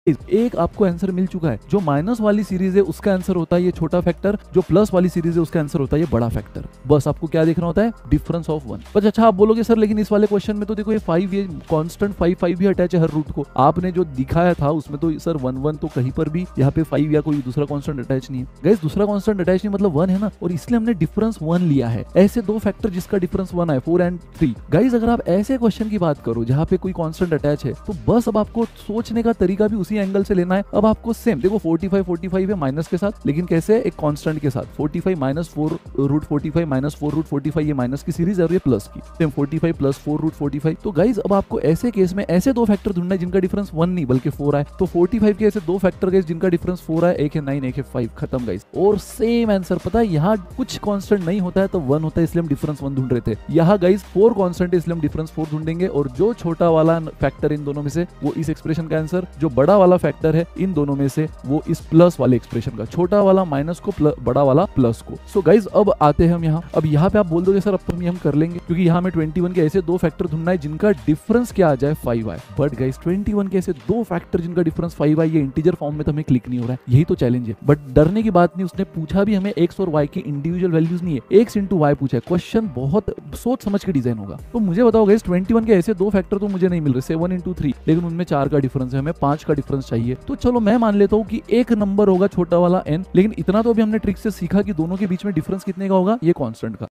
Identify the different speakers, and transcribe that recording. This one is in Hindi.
Speaker 1: एक आपको आंसर मिल चुका है। जो माइनस वाली सीरीज है उसका आंसर होता है ये छोटा फैक्टर, जो प्लस वाली सीरीज है उसका आंसर होता है ये बड़ा फैक्टर। बस आपको क्या देखना होता है, डिफरेंस ऑफ 1। बस अच्छा आप बोलोगे सर लेकिन इस वाले क्वेश्चन में तो देखो ये 5 ये कांस्टेंट 5 भी अटैच है हर रूट को। आपने जो दिखाया था उसमें तो सर 1 1 तो कहीं पर भी यहाँ पे 5 या कोई दूसरा कांस्टेंट अटैच नहीं है। गाइस दूसरा कांस्टेंट अटैच नहीं मतलब 1 है ना, और इसलिए हमने डिफरेंस 1 लिया है। ऐसे दो फैक्टर जिसका डिफरेंस 1 है 4 एंड 3। गाइस अगर आप ऐसे क्वेश्चन की बात करो जहाँ पे कोई कांस्टेंट अटैच है तो बस अब आपको सोचने का तरीका भी उसी एंगल से लेना है। अब आपको सेम देखो 45 है माइनस के साथ, लेकिन कैसे एक कांस्टेंट के साथ 45 माइनस 4 रूट 45 माइनस 4 रूट 45 ये माइनस की सीरीज है और ये प्लस की। Same 45 plus 4 root 45। तो गाइज अब आपको ऐसे केस में ऐसे दो फैक्टर ढूंढना है जिनका डिफरेंस 1 नहीं बल्कि 4 आए। तो 45 के ऐसे दो फैक्टर गाइज जिनका डिफरेंस 4 आए, एक है 9 एक है 5, खत्म गाइज। और सेम आंसर पता है यहाँ कुछ कांस्टेंट नहीं होता है तो 1 होता है, इसलिए हम डिफरेंस 1 ढूंढ रहे थे। यहाँ गाइज 4 कांस्टेंट है इसलिए हम डिफरेंस 4 ढूंढेंगे, और जो छोटा वाला फैक्टर इन दोनों में से वो इस एक्सप्रेशन का आंसर, जो बड़ा वाला फैक्टर है इन दोनों में से वो इस प्लस वाले एक्सप्रेशन का, छोटा वाला माइनस को बड़ा वाला प्लस को। सो गाइज अब आते हैं हम यहाँ। अब यहाँ पे आप बोल दोगे सर अब तो हम कर लेंगे क्योंकि यहाँ में 21 के ऐसे दो फैक्टर ढूंढना है जिनका डिफरेंस क्या आ जाए 5 आए। बट गाइज 21 के ऐसे दो फैक्टर जिनका डिफरेंस 5 आए ये इंटीजर फॉर्म में तो हमें क्लिक नहीं हो रहा है, यही तो चैलेंज है। बट डरने की बात नहीं, उसने पूछा भी हमें एक्स और वाई की इंडिविजुअल वैल्यूज नहीं है, एक्स इंटू वाई पूछा है। क्वेश्चन बहुत सोच समझ के डिजाइन होगा। तो मुझे बताओ गाइज 21 के ऐसे दो फैक्टर तो मुझे नहीं मिल रहे 7 इंटू 3, लेकिन उनमें 4 का डिफरेंस है, हमें 5 का डिफरेंस चाहिए। तो चलो मैं मान लेता हूँ कि एक नंबर होगा छोटा वाला n, लेकिन इतना तो अभी हमने ट्रिक से सीखा कि दोनों के बीच में डिफरेंस कितने का होगा, ये कांस्टेंट का।